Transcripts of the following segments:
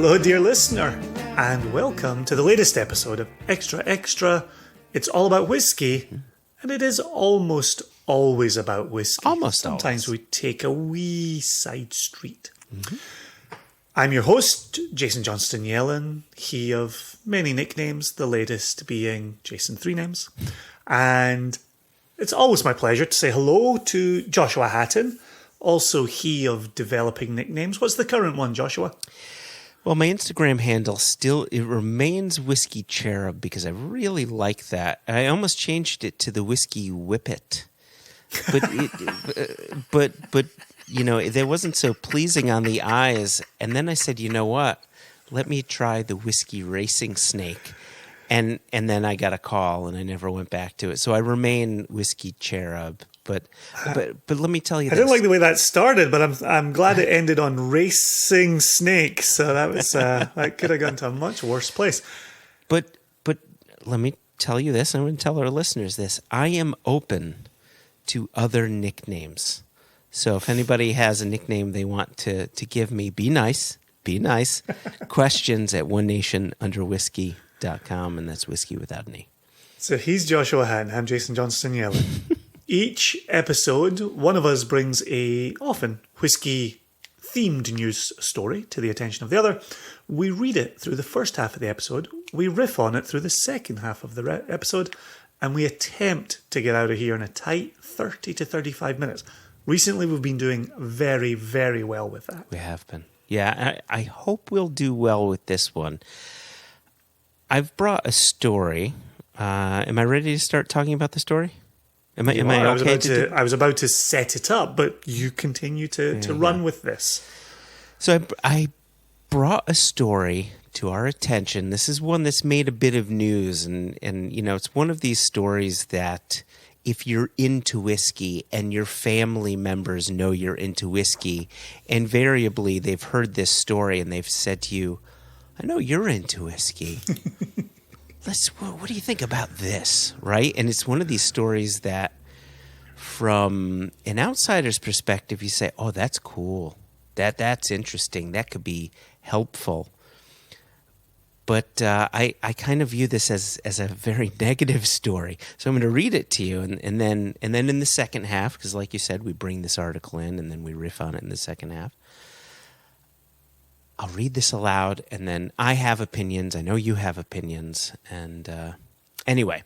Hello, dear listener, and welcome to the latest episode of Extra Extra. It's all about whiskey, and it is almost always about whiskey. Sometimes we take a wee side street. Mm-hmm. I'm your host, Jason Johnston Yellen, he of many nicknames, the latest being Jason Three Names. And it's always my pleasure to say hello to Joshua Hatton, also he of developing nicknames. What's the current one, Joshua? Well, my Instagram handle it remains Whiskey Cherub because I really like that. I almost changed it to the Whiskey Whippet, but you know, that wasn't so pleasing on the eyes. And then I said, you know what? Let me try the Whiskey Racing Snake. And then I got a call, and I never went back to it. So I remain Whiskey Cherub. But let me tell you, I didn't like the way that started, but I'm glad it ended on Racing Snake. So that was that could have gone to a much worse place. But let me tell you this. I'm going to tell our listeners this. I am open to other nicknames. So if anybody has a nickname they want to give me, be nice. Questions at onenationunderwhiskey.com, and that's whiskey without an E. So he's Joshua Hatton. I'm Jason Johnston Yellen. Each episode, one of us brings a often whiskey-themed news story to the attention of the other. We read it through the first half of the episode. We riff on it through the second half of the episode. And we attempt to get out of here in a tight 30 to 35 minutes. Recently, we've been doing very, very well with that. We have been. Yeah, I hope we'll do well with this one. I've brought a story. Am I ready to start talking about the story? Am I okay? I was about to set it up, but you continue to run with this. So I brought a story to our attention. This is one that's made a bit of news, and you know, it's one of these stories that if you're into whiskey and your family members know you're into whiskey, invariably they've heard this story and they've said to you, I know you're into whiskey. What do you think about this, right? And it's one of these stories that from an outsider's perspective, you say, oh, that's cool. That's interesting. That could be helpful. But I kind of view this as a very negative story. So I'm going to read it to you, and then in the second half, because like you said, we bring this article in, and then we riff on it in the second half. I'll read this aloud, and then I have opinions. I know you have opinions. And anyway,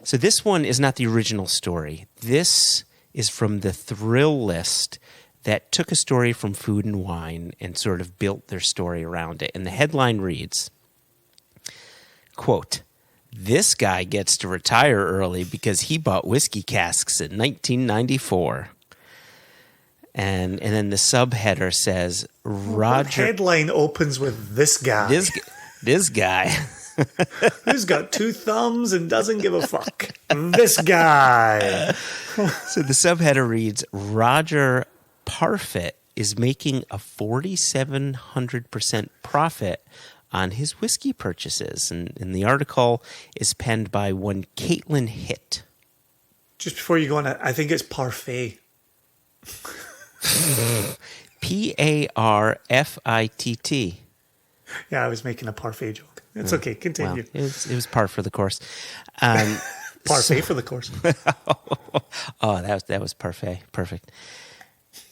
so this one is not the original story. This is from the Thrilllist that took a story from Food and Wine and sort of built their story around it. And the headline reads, quote, "This guy gets to retire early because he bought whiskey casks in 1994. And then the subheader says, Roger... What headline opens with this guy? This guy. Who's got two thumbs and doesn't give a fuck? This guy. So the subheader reads, Roger Parfit is making a 4,700% profit on his whiskey purchases. And the article is penned by one Caitlin Hitt. Just before you go on, I think it's parfait. Parfitt. Yeah, I was making a parfait joke. It's okay. Continue. Well, it was par for the course. Parfait for the course. Oh, that was parfait. Perfect.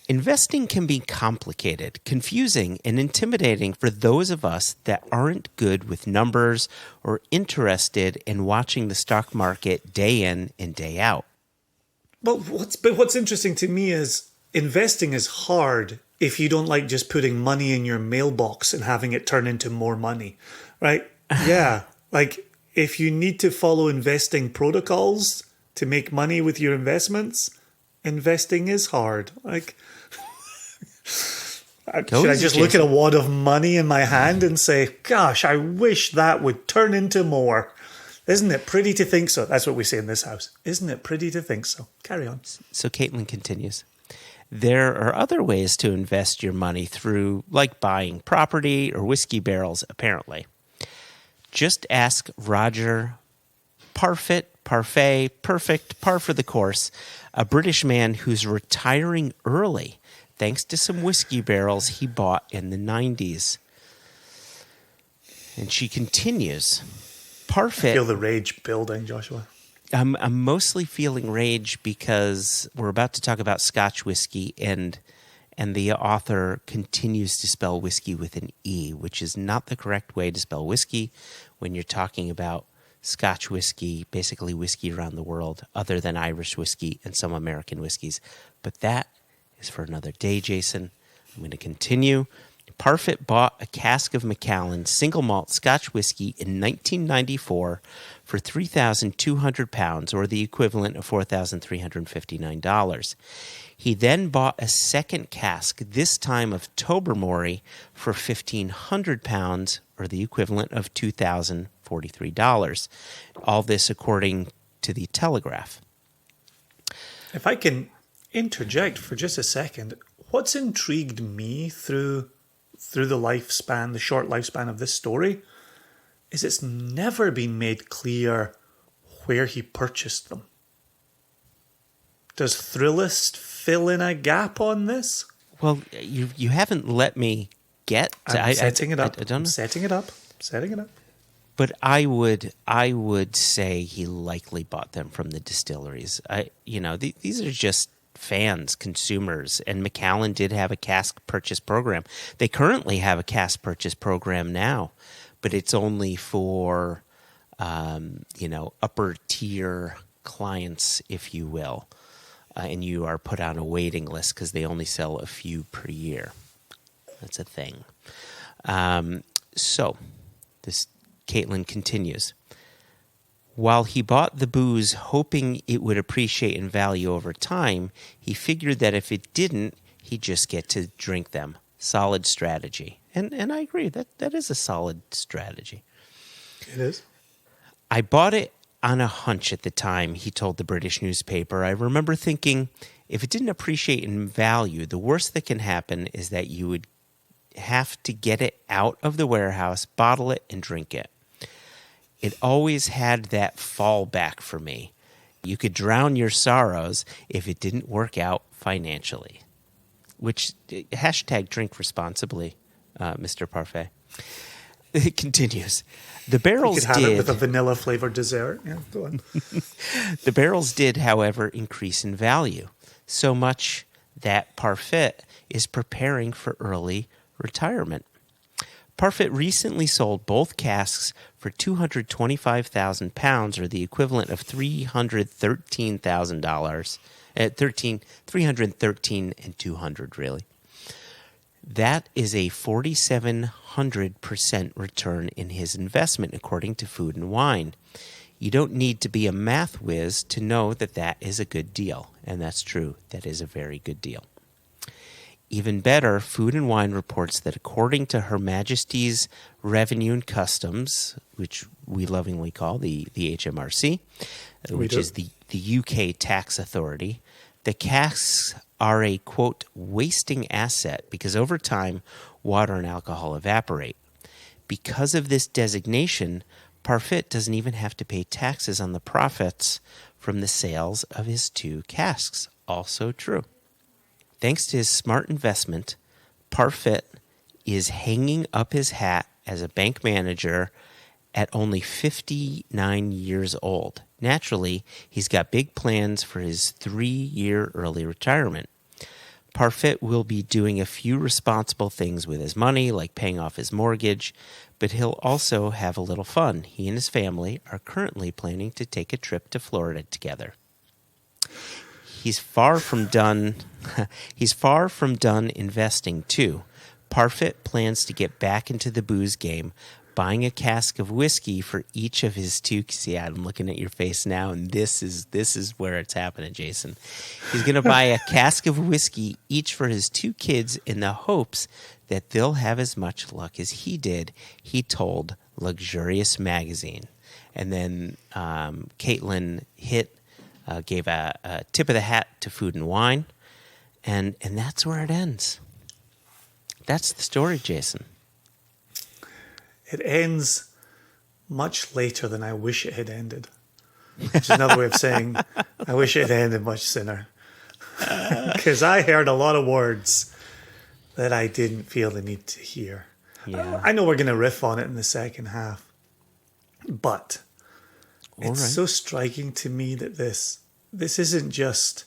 Investing can be complicated, confusing, and intimidating for those of us that aren't good with numbers or interested in watching the stock market day in and day out. But what's interesting to me is investing is hard if you don't like just putting money in your mailbox and having it turn into more money, right? Yeah. Like if you need to follow investing protocols to make money with your investments, investing is hard. Like, should I just look at a wad of money in my hand and say, gosh, I wish that would turn into more? Isn't it pretty to think so? That's what we say in this house. Isn't it pretty to think so? Carry on. So Caitlin continues. There are other ways to invest your money through, like buying property or whiskey barrels, apparently. Just ask Roger Perfect, par for the course, a British man who's retiring early thanks to some whiskey barrels he bought in the 90s. And she continues. Parfit. I feel the rage building, Joshua. I'm mostly feeling rage because we're about to talk about Scotch whiskey, and the author continues to spell whiskey with an E, which is not the correct way to spell whiskey when you're talking about Scotch whiskey, basically whiskey around the world, other than Irish whiskey and some American whiskeys. But that is for another day, Jason. I'm going to continue. Parfit bought a cask of Macallan single malt Scotch whiskey in 1994 for £3,200, or the equivalent of $4,359. He then bought a second cask, this time of Tobermory, for £1,500, or the equivalent of $2,043. All this according to the Telegraph. If I can interject for just a second, what's intrigued me through the short lifespan of this story, is it's never been made clear where he purchased them. Does Thrillist fill in a gap on this? Well, you haven't let me get to... I'm setting it up. I don't know. Setting it up. But I would say he likely bought them from the distilleries. These are just fans, consumers, and Macallan did have a cask purchase program. They currently have a cask purchase program now, but it's only for upper tier clients, if you will, and you are put on a waiting list because they only sell a few per year. That's a thing. So this Caitlin continues. While he bought the booze hoping it would appreciate in value over time, he figured that if it didn't, he'd just get to drink them. Solid strategy. And I agree, that is a solid strategy. It is. I bought it on a hunch at the time, he told the British newspaper. I remember thinking, if it didn't appreciate in value, the worst that can happen is that you would have to get it out of the warehouse, bottle it, and drink it. It always had that fallback for me. You could drown your sorrows if it didn't work out financially. Which, hashtag drink responsibly, Mr. Parfait. It continues. The barrels did. You could have it with a vanilla-flavored dessert. Yeah, go on. The barrels did, however, increase in value. So much that Parfit is preparing for early retirement. Parfit recently sold both casks for £225,000, or the equivalent of $313,000. $313 and $200, really. That is a 4,700% return in his investment, according to Food and Wine. You don't need to be a math whiz to know that that is a good deal. And that's true. That is a very good deal. Even better, Food and Wine reports that according to Her Majesty's Revenue and Customs, which we lovingly call the HMRC, which is the UK tax authority, the casks are a, quote, wasting asset because over time, water and alcohol evaporate. Because of this designation, Parfit doesn't even have to pay taxes on the profits from the sales of his two casks. Also true. Thanks to his smart investment, Parfit is hanging up his hat as a bank manager at only 59 years old. Naturally, he's got big plans for his 3-year early retirement. Parfit will be doing a few responsible things with his money, like paying off his mortgage, but he'll also have a little fun. He and his family are currently planning to take a trip to Florida together. He's far from done investing, too. Parfit plans to get back into the booze game, buying a cask of whiskey for each of his two. See, I'm looking at your face now, and this is where it's happening, Jason. He's going to buy a cask of whiskey each for his two kids in the hopes that they'll have as much luck as he did, he told Luxurious Magazine. And then Caitlin gave a tip of the hat to Food and Wine, and that's where it ends. That's the story, Jason. It ends much later than I wish it had ended. Which is another way of saying I wish it had ended much sooner. Because I heard a lot of words that I didn't feel the need to hear. Yeah. I know we're going to riff on it in the second half, but it's so striking to me that this isn't just...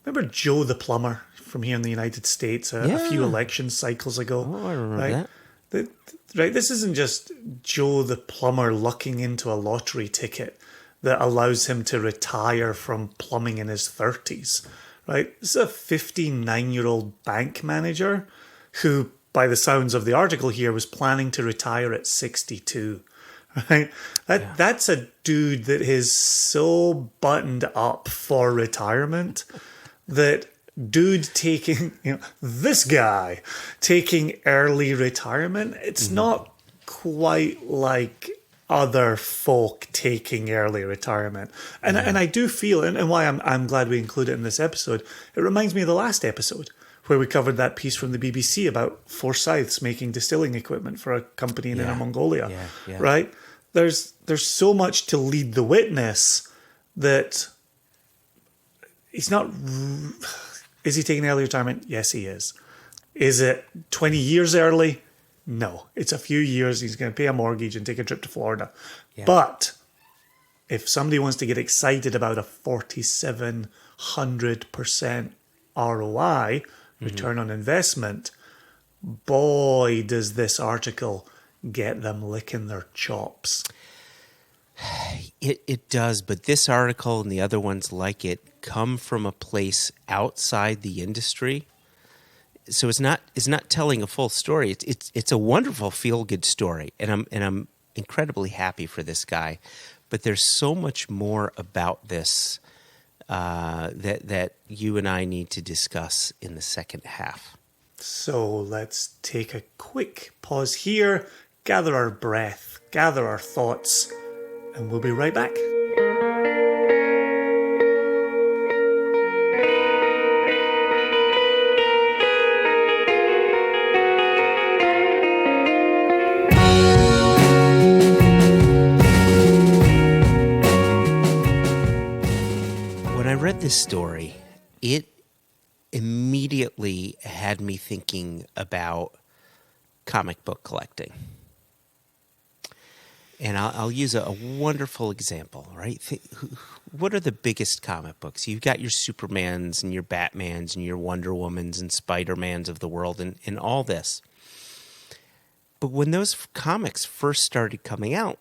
Remember Joe the plumber from here in the United States a few election cycles ago? Oh, I remember that. Right, this isn't just Joe the plumber lucking into a lottery ticket that allows him to retire from plumbing in his 30s, right? This is a 59-year-old bank manager who, by the sounds of the article here, was planning to retire at 62, right? That's a dude that is so buttoned up for retirement that dude taking, this guy taking early retirement, it's not quite like other folk taking early retirement. And I do feel, and why I'm glad we include it in this episode, it reminds me of the last episode where we covered that piece from the BBC about Forsyths making distilling equipment for a company in Inner Mongolia, right? There's so much to lead the witness that he's not... Is he taking early retirement? Yes, he is. Is it 20 years early? No. It's a few years. He's going to pay a mortgage and take a trip to Florida. Yeah. But if somebody wants to get excited about a 4,700% ROI, return on investment, boy, does this article get them licking their chops. It does, but this article and the other ones like it come from a place outside the industry, so it's not telling a full story. It's a wonderful feel-good story, and I'm incredibly happy for this guy. But there's so much more about this that you and I need to discuss in the second half. So let's take a quick pause here, gather our breath, gather our thoughts, and we'll be right back. When I read this story, it immediately had me thinking about comic book collecting. And I'll use a wonderful example, right? What are the biggest comic books? You've got your Supermans and your Batmans and your Wonder Womans and Spider-Mans of the world and all this. But when those comics first started coming out,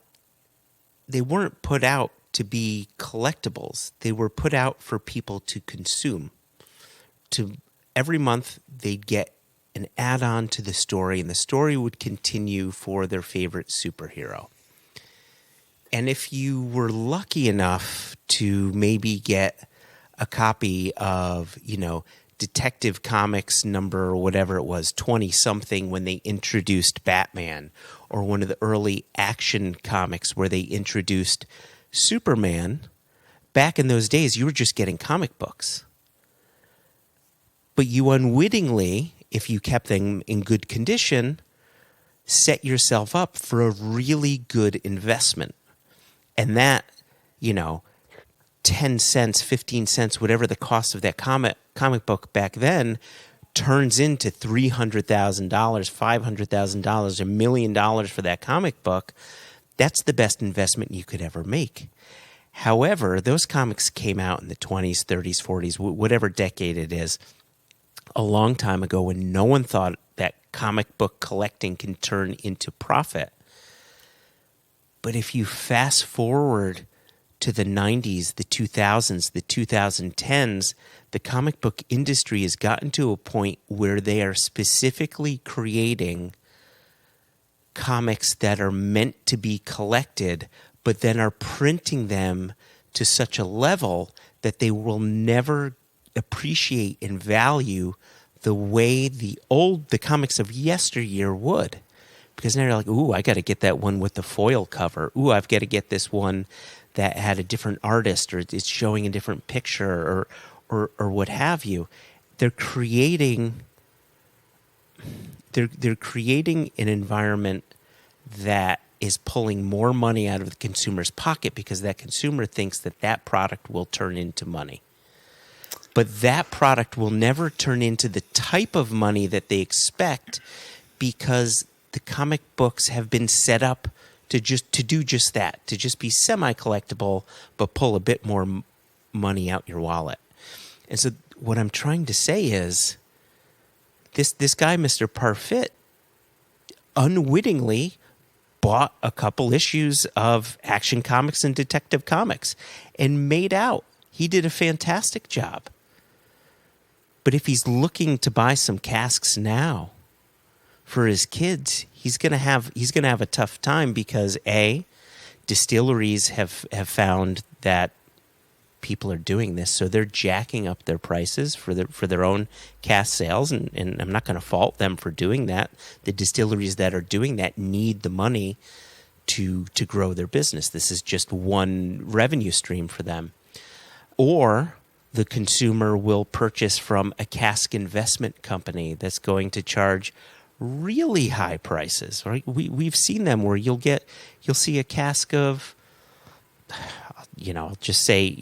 they weren't put out to be collectibles. They were put out for people to consume. Every month, they'd get an add-on to the story, and the story would continue for their favorite superhero. And if you were lucky enough to maybe get a copy of, Detective Comics number, whatever it was, 20-something, when they introduced Batman, or one of the early Action Comics where they introduced Superman, back in those days, you were just getting comic books. But you unwittingly, if you kept them in good condition, set yourself up for a really good investment. And that, 10 cents, 15 cents, whatever the cost of that comic book back then, turns into $300,000, $500,000, $1 million for that comic book. That's the best investment you could ever make. However, those comics came out in the 20s, 30s, 40s, whatever decade it is, a long time ago when no one thought that comic book collecting can turn into profit. But if you fast forward to the 90s, the 2000s, the 2010s, the comic book industry has gotten to a point where they are specifically creating comics that are meant to be collected, but then are printing them to such a level that they will never appreciate and value the way the comics of yesteryear would. Because now you're like, ooh, I got to get that one with the foil cover. Ooh, I've got to get this one that had a different artist, or it's showing a different picture, or what have you. They're creating an environment that is pulling more money out of the consumer's pocket because that consumer thinks that product will turn into money. But that product will never turn into the type of money that they expect because the comic books have been set up to do just that, to just be semi-collectible, but pull a bit more money out your wallet. And so what I'm trying to say is this guy, Mr. Parfit, unwittingly bought a couple issues of Action Comics and Detective Comics and made out. He did a fantastic job. But if he's looking to buy some casks now for his kids, he's gonna have a tough time because A, distilleries have found that people are doing this, so they're jacking up their prices for their own cask sales, and I'm not going to fault them for doing that. The distilleries that are doing that need the money to grow their business. This is just one revenue stream for them. Or the consumer will purchase from a cask investment company that's going to charge really high prices. Right? We've seen them where you'll see a cask of, just say,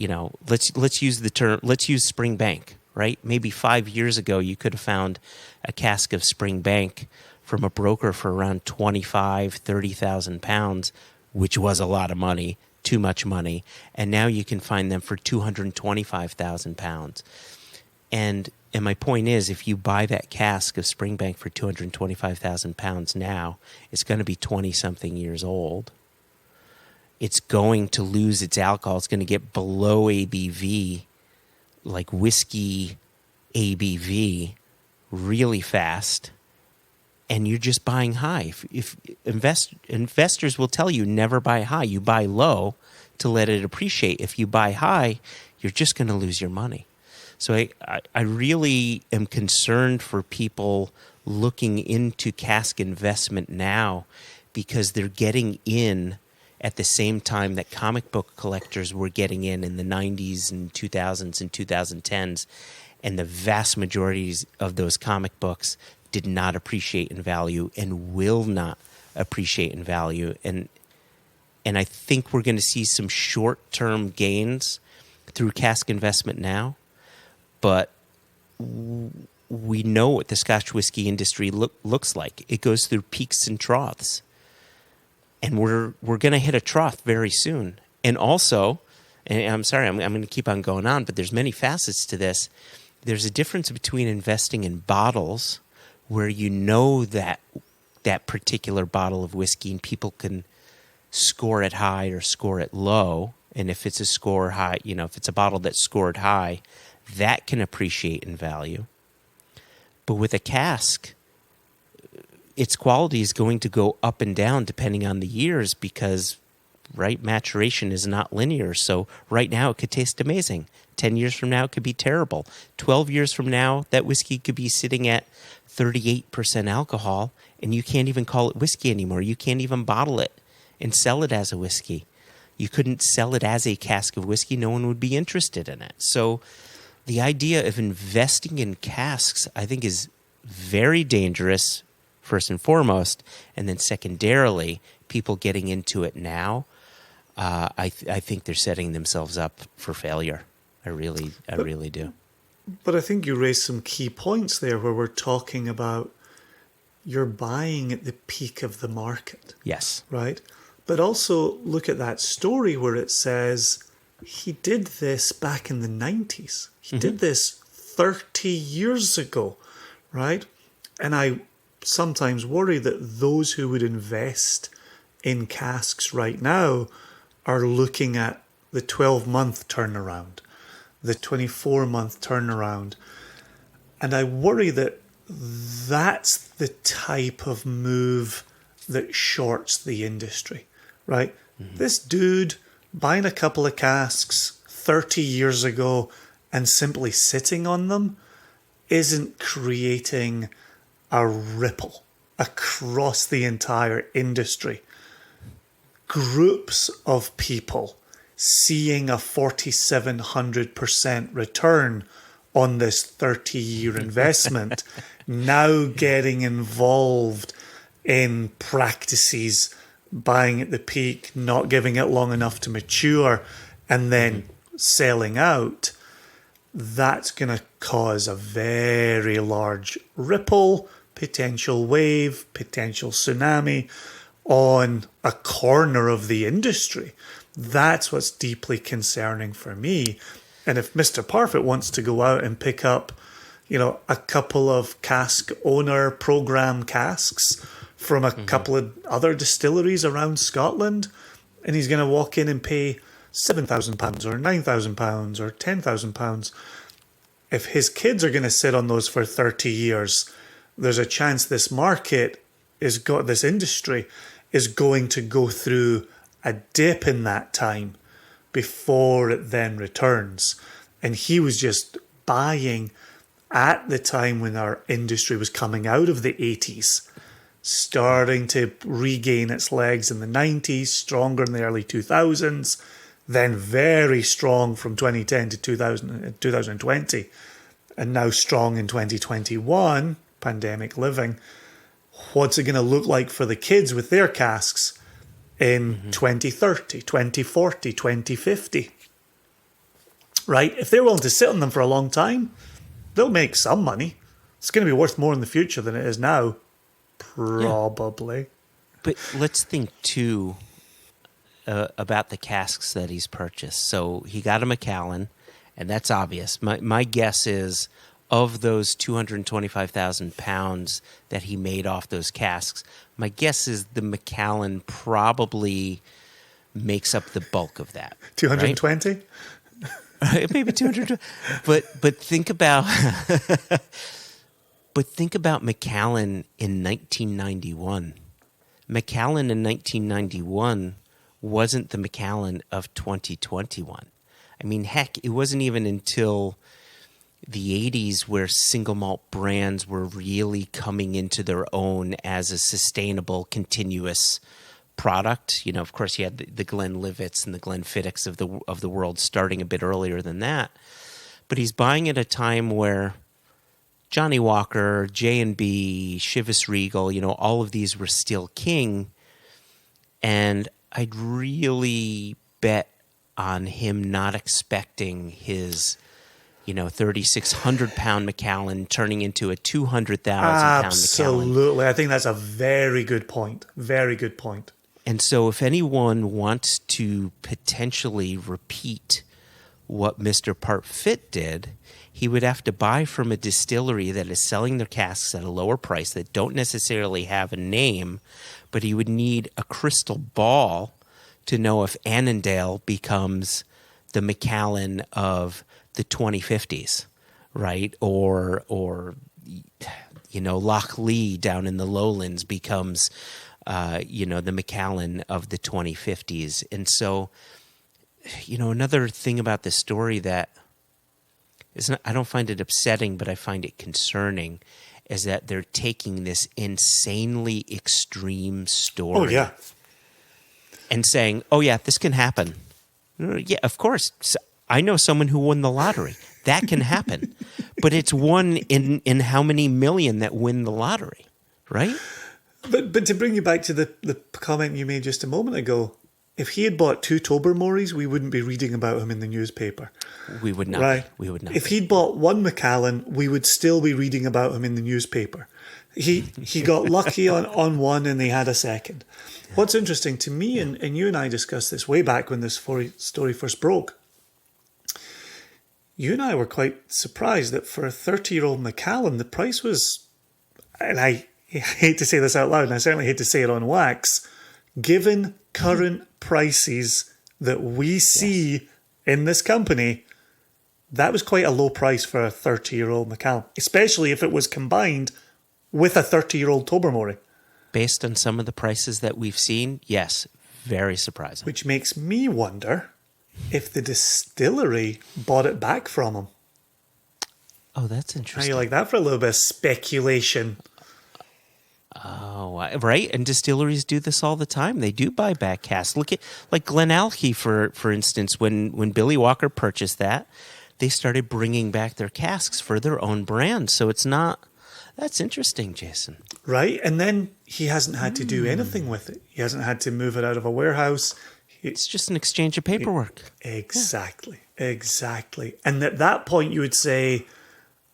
let's use Springbank, right? Maybe 5 years ago, you could have found a cask of Springbank from a broker for around 25,000, 30,000 pounds, which was a lot of money, too much money. And now you can find them for 225,000 pounds. And my point is, if you buy that cask of Springbank for 225,000 pounds now, it's going to be 20-something years old. It's going to lose its alcohol. It's going to get below ABV, like whiskey ABV, really fast. And you're just buying high. If investors will tell you never buy high, you buy low to let it appreciate. If you buy high, you're just going to lose your money. So I really am concerned for people looking into cask investment now because they're getting in at the same time that comic book collectors were getting in the 90s and 2000s and 2010s. And the vast majorities of those comic books did not appreciate in value and will not appreciate in value. And I think we're going to see some short-term gains through cask investment now. But we know what the Scotch whiskey industry looks like. It goes through peaks and troughs. And we're going to hit a trough very soon. And also, and I'm sorry, I'm going to keep on going on, but there's many facets to this. There's a difference between investing in bottles where you know that particular bottle of whiskey and people can score it high or score it low. And if it's a score high, if it's a bottle that's scored high, that can appreciate in value. But with a cask, its quality is going to go up and down depending on the years because, right, maturation is not linear. So right now it could taste amazing. 10 years from now it could be terrible. 12 years from now that whiskey could be sitting at 38% alcohol and you can't even call it whiskey anymore. You can't even bottle it and sell it as a whiskey. You couldn't sell it as a cask of whiskey. No one would be interested in it. So the idea of investing in casks, I think, is very dangerous, first and foremost, and then secondarily, people getting into it now, I think they're setting themselves up for failure. I really do. But I think you raised some key points there where we're talking about you're buying at the peak of the market. Yes. Right? But also look at that story where it says he did this back in the 90s. He did this 30 years ago, right? And I sometimes worry that those who would invest in casks right now are looking at the 12-month turnaround, the 24-month turnaround. And I worry that that's the type of move that shorts the industry, right? This dude buying a couple of casks 30 years ago and simply sitting on them isn't creating a ripple across the entire industry. Groups of people seeing a 4,700% return on this 30-year investment now getting involved in practices, buying at the peak, not giving it long enough to mature, and then selling out, that's going to cause a very large ripple, potential wave, potential tsunami on a corner of the industry. That's what's deeply concerning for me. And if Mr. Parfit wants to go out and pick up, a couple of cask owner program casks from a couple of other distilleries around Scotland, and he's going to walk in and pay £7,000 or £9,000 or £10,000, if his kids are going to sit on those for 30 years, there's a chance this this industry is going to go through a dip in that time before it then returns. And he was just buying at the time when our industry was coming out of the 80s, starting to regain its legs in the 90s, stronger in the early 2000s, then very strong from 2010 to 2020, and now strong in 2021, pandemic living. What's it going to look like for the kids with their casks in 2030, 2040, 2050? Right? If they're willing to sit on them for a long time, they'll make some money. It's going to be worth more in the future than it is now. Probably. Yeah. But let's think, too, about the casks that he's purchased. So he got a Macallan, and that's obvious. My guess is, of those 225,000 pounds that he made off those casks, my guess is the Macallan probably makes up the bulk of that. 220? Right? Maybe 200. But think about Macallan in 1991. Macallan in 1991 wasn't the Macallan of 2021. I mean, heck, it wasn't even until the 80s where single malt brands were really coming into their own as a sustainable, continuous product. Of course, you had the Glenlivets and the Glenfiddichs of the world starting a bit earlier than that. But he's buying at a time where Johnny Walker, J&B, Chivas Regal, all of these were still king. And I'd really bet on him not expecting his 3,600-pound Macallan turning into a 200,000-pound Macallan. Absolutely. I think that's a very good point. Very good point. And so if anyone wants to potentially repeat what Mr. Parfit did, he would have to buy from a distillery that is selling their casks at a lower price that don't necessarily have a name, but he would need a crystal ball to know if Annandale becomes the Macallan of the 2050s, right? Or Loch Lee down in the lowlands becomes, the Macallan of the 2050s. And so, another thing about this story that is not, I don't find it upsetting, but I find it concerning, is that they're taking this insanely extreme story. Oh, yeah. And saying, oh, yeah, this can happen. Yeah, of course. I know someone who won the lottery. That can happen. But it's one in how many million that win the lottery, right? But to bring you back to the comment you made just a moment ago, if he had bought 2 Tobermories, we wouldn't be reading about him in the newspaper. We would not. Right? We would not. If he'd bought 1 Macallan, we would still be reading about him in the newspaper. He got lucky on one and they had a second. What's interesting to me, and you and I discussed this way back when this story first broke, you and I were quite surprised that for a 30-year-old Macallan, the price was, and I hate to say this out loud, and I certainly hate to say it on wax, given current prices that we see in this company, that was quite a low price for a 30-year-old Macallan, especially if it was combined with a 30-year-old Tobermory. Based on some of the prices that we've seen, yes, very surprising. Which makes me wonder if the distillery bought it back from him. Oh, that's interesting. How you like that for a little bit of speculation? Oh, right. And distilleries do this all the time. They do buy back casks. Look at like Glenalchie, for instance, when Billy Walker purchased that, they started bringing back their casks for their own brand. So it's not. That's interesting, Jason. Right. And then he hasn't had to do anything with it. He hasn't had to move it out of a warehouse. It's just an exchange of paperwork. Exactly. And at that point, you would say,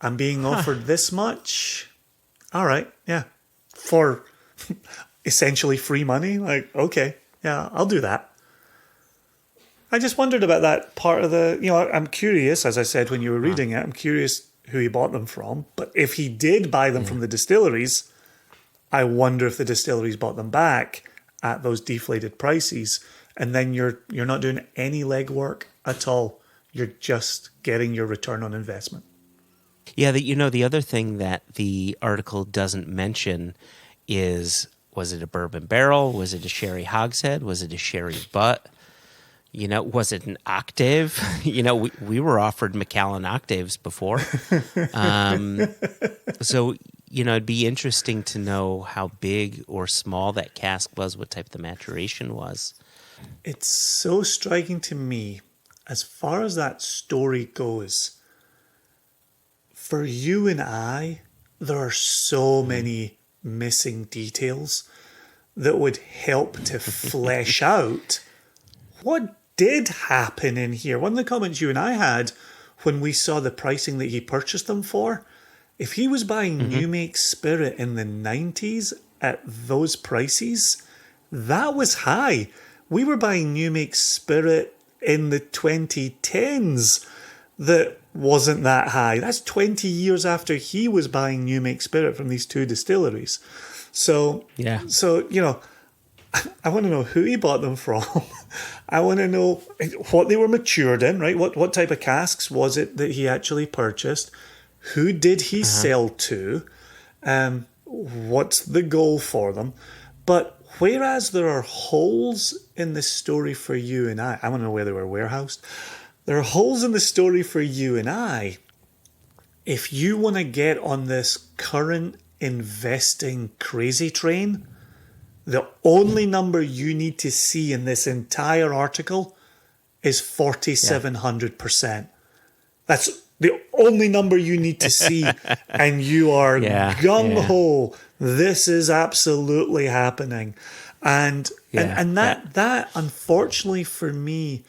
I'm being offered this much. all right, yeah, for essentially free money. Like, okay, yeah, I'll do that. I just wondered about that part of the, I'm curious, as I said when you were reading it, I'm curious who he bought them from. But if he did buy them from the distilleries, I wonder if the distilleries bought them back at those deflated prices. And then you're not doing any legwork at all. You're just getting your return on investment. Yeah, the other thing that the article doesn't mention is, was it a bourbon barrel? Was it a sherry hogshead? Was it a sherry butt? Was it an octave? We were offered Macallan octaves before. So, it'd be interesting to know how big or small that cask was, what type the maturation was. It's so striking to me, as far as that story goes, for you and I, there are so many missing details that would help to flesh out what did happen in here. One of the comments you and I had when we saw the pricing that he purchased them for, if he was buying new make spirit in the 90s at those prices, that was high. We were buying new make spirit in the 2010s that wasn't that high. That's 20 years after he was buying new make spirit from these two distilleries. So, I want to know who he bought them from. I want to know what they were matured in, right? What type of casks was it that he actually purchased? Who did he sell to? What's the goal for them? But whereas there are holes in the story for you and I want to know where they were warehoused. There are holes in the story for you and I. If you want to get on this current investing crazy train, the only number you need to see in this entire article is 4,700%. That's the only number you need to see, and you are gung-ho. This is absolutely happening. And that unfortunately for me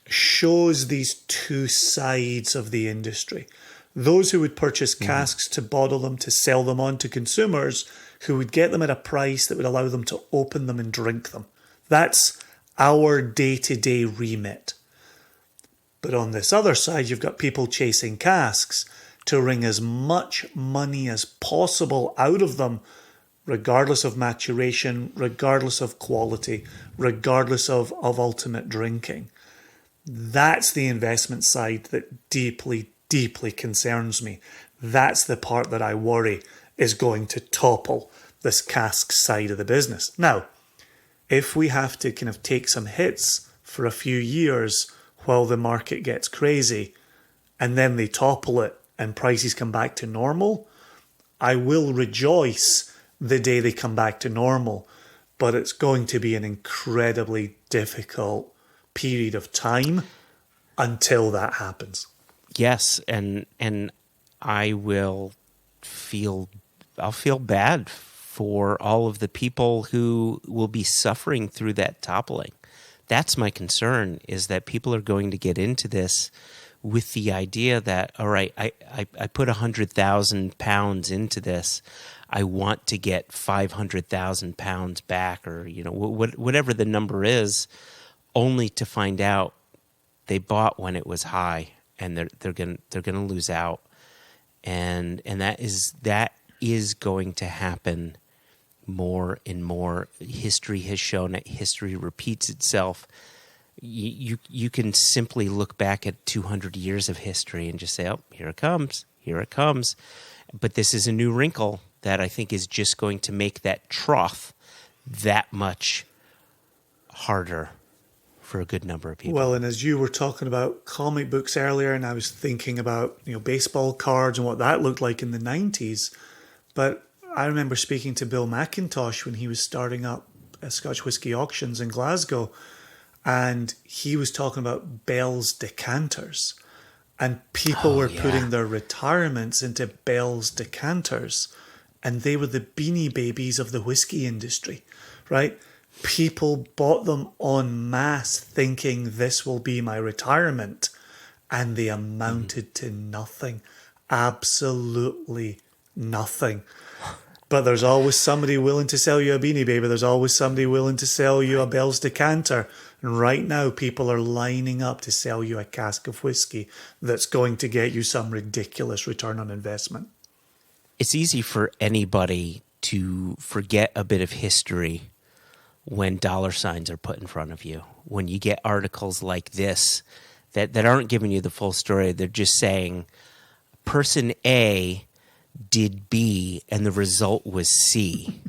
shows these two sides of the industry. Those who would purchase casks to bottle them, to sell them on to consumers, who would get them at a price that would allow them to open them and drink them. That's our day-to-day remit. But on this other side, you've got people chasing casks to wring as much money as possible out of them, regardless of maturation, regardless of quality, regardless of ultimate drinking. That's the investment side that deeply, deeply concerns me. That's the part that I worry is going to topple this cask side of the business. Now, if we have to kind of take some hits for a few years while the market gets crazy and then they topple it and prices come back to normal, I will rejoice the day they come back to normal. But it's going to be an incredibly difficult period of time until that happens. Yes, and I'll feel bad for all of the people who will be suffering through that toppling. That's my concern, is that people are going to get into this with the idea that, all right, I put 100,000 pounds into this. I want to get 500,000 pounds back, or whatever the number is, only to find out they bought when it was high, and they're gonna lose out, and that is going to happen more and more. History has shown it. History repeats itself. You can simply look back at 200 years of history and just say, oh, here it comes. But this is a new wrinkle that I think is just going to make that trough that much harder for a good number of people. Well, and as you were talking about comic books earlier, and I was thinking about baseball cards and what that looked like in the 90s, but I remember speaking to Bill McIntosh when he was starting up Scotch Whisky Auctions in Glasgow, and he was talking about Bell's decanters, and people were putting their retirements into Bell's decanters, and they were the Beanie Babies of the whiskey industry, right? People bought them en masse thinking this will be my retirement, and they amounted to nothing. Absolutely nothing. But there's always somebody willing to sell you a Beanie Baby. There's always somebody willing to sell you a Bell's decanter. And right now, people are lining up to sell you a cask of whiskey that's going to get you some ridiculous return on investment. It's easy for anybody to forget a bit of history when dollar signs are put in front of you. When you get articles like this that aren't giving you the full story, they're just saying person A did B and the result was C.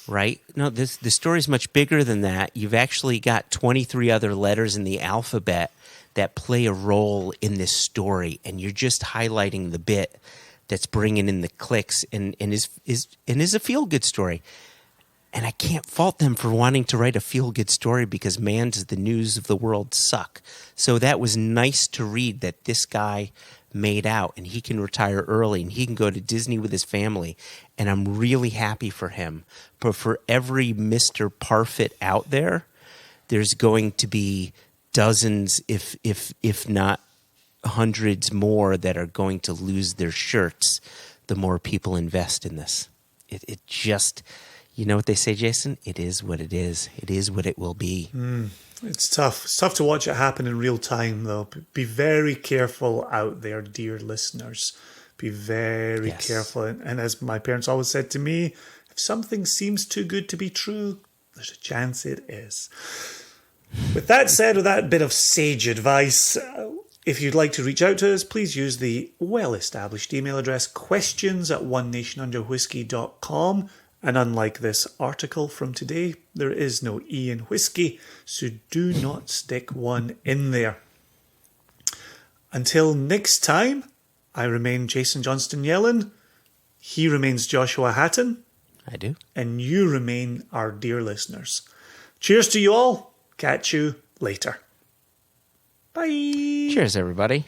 Right? No, the story's much bigger than that. You've actually got 23 other letters in the alphabet that play a role in this story, and you're just highlighting the bit that's bringing in the clicks and is a feel-good story. And I can't fault them for wanting to write a feel-good story because, man, does the news of the world suck. So that was nice to read that this guy made out and he can retire early and he can go to Disney with his family. And I'm really happy for him. But for every Mr. Parfit out there, there's going to be dozens, if not hundreds more that are going to lose their shirts the more people invest in this. It just... You know what they say, Jason? It is what it is. It is what it will be. It's tough. It's tough to watch it happen in real time, though. Be very careful out there, dear listeners. Be very careful. And as my parents always said to me, if something seems too good to be true, there's a chance it is. With that said, with that bit of sage advice, if you'd like to reach out to us, please use the well-established email address questions@onenationunderwhiskey.com. And unlike this article from today, there is no E in whiskey, so do not stick one in there. Until next time, I remain Jason Johnston Yellen. He remains Joshua Hatton. I do. And you remain our dear listeners. Cheers to you all. Catch you later. Bye. Cheers, everybody.